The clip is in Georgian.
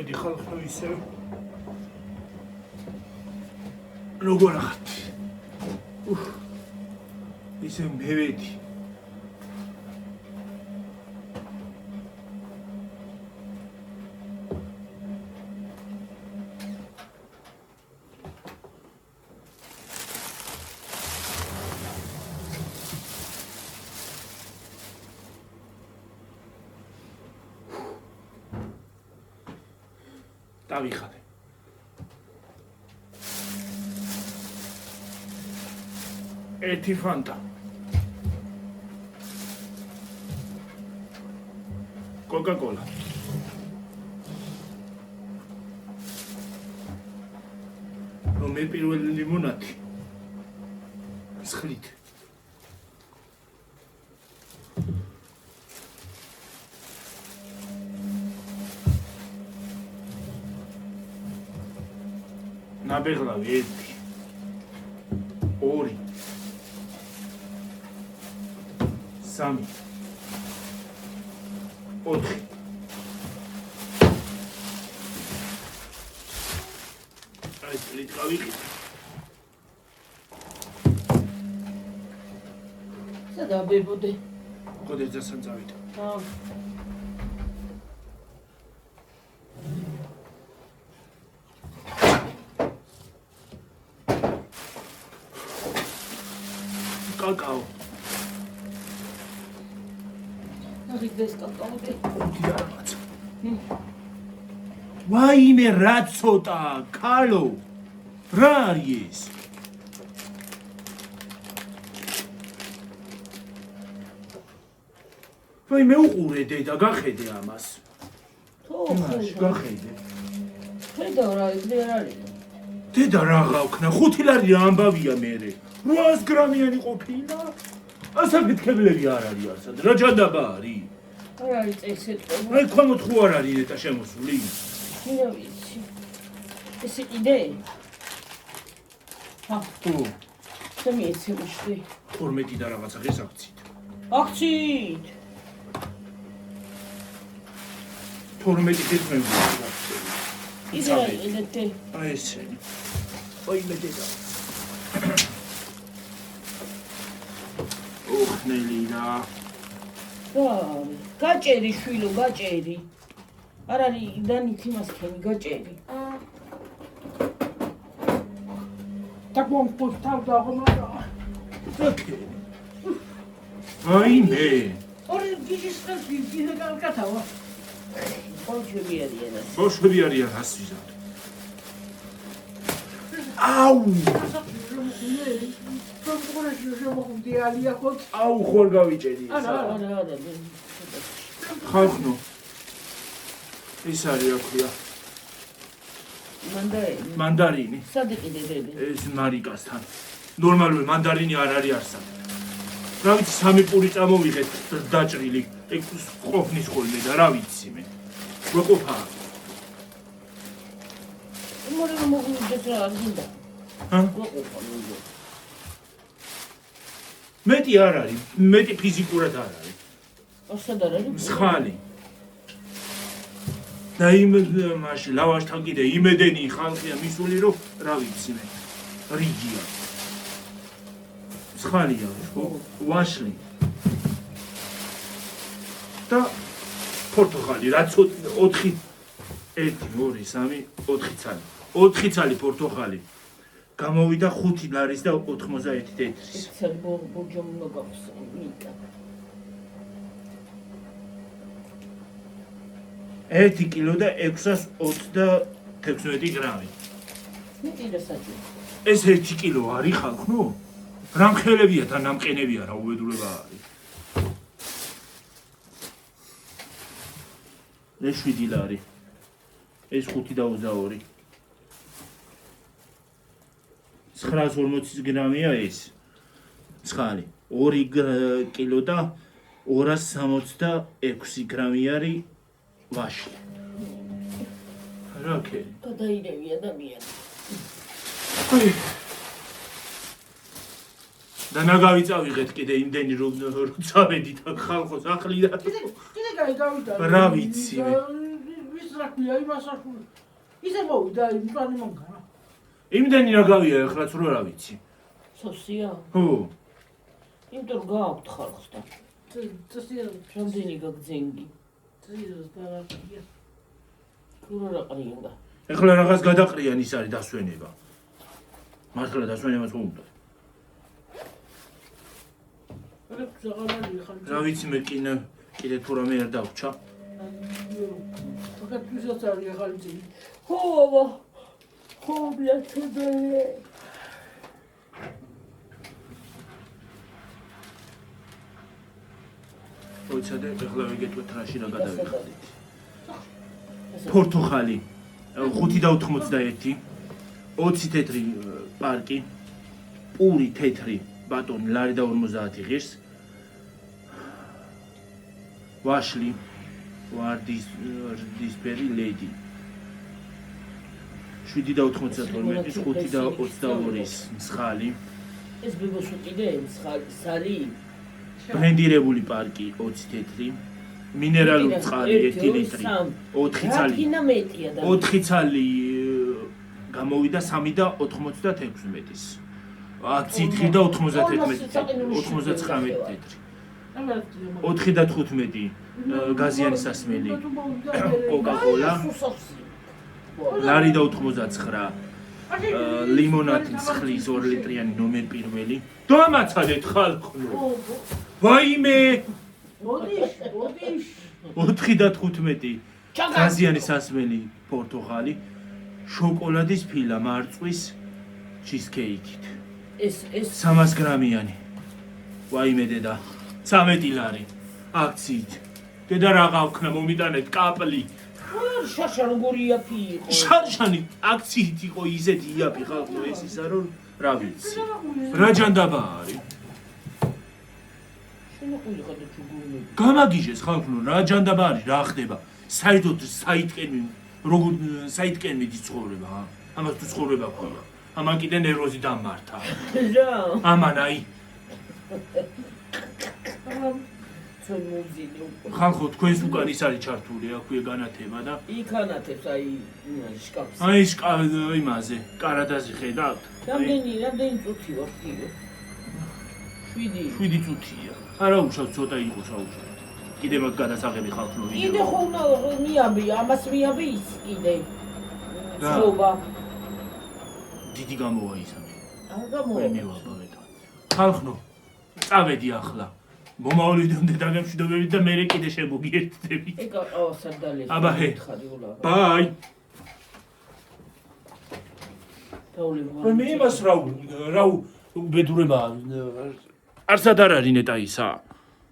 მოვიდი ხალხო ისევ. როგორ ახათ? ისევ მევედი. დავიხადე. ერთი ფანტა. კოკა-კოლა. მე პირველი ლიმონადი. სხლით. ნაბეღლავი 1 2 3 4 აი წლით გავიყიდე სადა ბებოდე გოდეძასან წავიდა კაკაო აღიდეს კაკაოდე დიახაც ვაიმე რა ცოტა კალო რა არის ვაი მე უყურე დედა გახედე ამას თო გახედე ხედა რა ისე არ არის დედა რა გავქნა 5 ლარი ამბავია მერე 800 გრამიანი ყოფილა ასა მეთქებლები არ არის არსად რა ჯანდაბა არის არ არის წესეთო აი ქვემოთ ხო არ არის ნეტა შემოსული მინდა ვიცი ესე იდე თუ ჩემი ეცემში 12 და რაღაცა ღირს აქციით აქციით 12 ღირს მე იდე იდე აი ესენი ой მე დედა ნელინა გაჭერი შვილო გაჭერი არ არის დანით იმას ხენი გაჭერი დაგმომპოს თავდაღმარა აი მე ორი გიჟის ხალხი გაკათავა ბოშები არიან ასვიზა აუ აუ ხوار გავიჭედი არა ხალხნო ის არის რა ქვია მანდარინი სად იყიდე დედა ეს მარიკასთან ნორმალური მანდარინი არ არის არსად რა ვიცი სამი პური წამოვიღეთ დაჭრილი ეს ყოფნის ხოლმე და რა ვიცი მე გვეყოფა მორე მოგუდეს რა გინდა გვეყოფა მეტი არ არის მეტი ფიზიკურად არ არის ასად არ არის მსხალი და იმ მაშინ ლავაშთან კიდე იმედენი ხალხია მისული რომ რა ვიცი მე რიგია მსხალია ხო ვაშლი და პორტუგალი რაც 4 1 2 3 4 ცალი 4 ცალი პორტუგალი გამოვიდა 5 ლარის და 91 თეთრის. ეს ბურჯომ მოგახსოვდა. 1 კილო და 626 გრამი. ეს 1 კილო არის ხალხო? რამხელებია და ნამყენებია რა უბედურება არის. ეს 7 ლარი. ეს 5 და 22. 940 გრამია ეს ცხალი 2 კილო და 266 გრამი არის ვაში რა ქე გადაირევი ადამიანი და ნაგავიწავიღეთ კიდე იმდენი რომ წავედით ხალხოს ახლიდან კიდე გავიდა რა ვიცი ის რა ქვია, იმას რა ქვია. ისე მოვიდა იმ პლანი მომგანა. იმდენი რა გავია ეხლაც რო რა ვიცი. სოსია. ხო. იმიტომ გააქვთ ხალხს და წესია, რამდენი გაგძენგი. წესია პარაკია. კურა რა ყრიენდა. ეხლა რაღაც გადაყრიან ის არის დასვენება. მართლა დასვენებას უნდა. რა ვიცი მე კიდე თუ რამე არ დავჭა. ფაქტ ვისაც არის ახალი წელი. ხო ბაბა. ხო ბიათებე. მოიცადე ეხლა ვიგეთქვით რაში რა გადავიხადეთ. პორტუგალი 5.91 20 თეთრი პარკი პური თეთრი ბატონი ლარი და 50 ღირს ვაშლი ვარდისფერი ლედი 7.92 5.22 მსხალი ეს ბებოს უკიდე მსხალი ბრენდირებული პარკი 20 თეთრი მინერალური წყალი 1 ლიტრი 4 ცალი 4 ცალი გამოვიდა 3.96-ის აქციით ხიდა 99 თეთრი 4.15 გაზიანის სასმელი კოკა-კოლა ლარი და 99 ლიმონადი ცხლის 2 ლიტრიანი ნომერ პირველი დამაცადეთ ხალხო ვაიმე მოდის 4.15 გაზიანის სასმელი პორტუგალი შოკოლადის ფილა მარწვის ჩიზკეიკით ეს 300 გრამიანი ვაიმე დედა 13 ლარი აქციით დედა რა გავქნა მომიტანეთ კაპლი შაშა როგორი იაფი იყო შარშანი აქციით იყო ისეთი იაფი ხალხო ეს ისა რომ რა ვიცი რა ჯანდაბა არის შენ ყული ხარ ჩუგუნები გამაგიჟეს ხალხო რა ჯანდაბა არის რა ხდება საერთოდ საითკენ მიდის ცხოვრება ამას თუ ცხოვრება ქვია ამან კიდე ნერვოზი დამართა რა ამან აი ხალხო თქვენს უკან ის არის ჩართული აქვე განათება და იქ ანათებს აი შკაფს აი იმაზე კარადაზე ხედავთ რამდენი წუთი ვარ კიდე 7 წუთია არა უშავს ცოტა იყო საუბრად კიდე მაგ გადასაღები ხალხო კიდე ხო უნდა მიაბი ამას მიაბი ის კიდე ცობა დიდი გამოვა ისამე არ გამოვა მივაბავეთ ხალხო წავედი ახლა მომავლიდან დაგემშვიდობებით და მე კიდე შემოგიერთდები ეკა ყავასად დალეს აბა ჰე ბაი მე იმას რა უბედურება არსად არ არის ნეტა ისა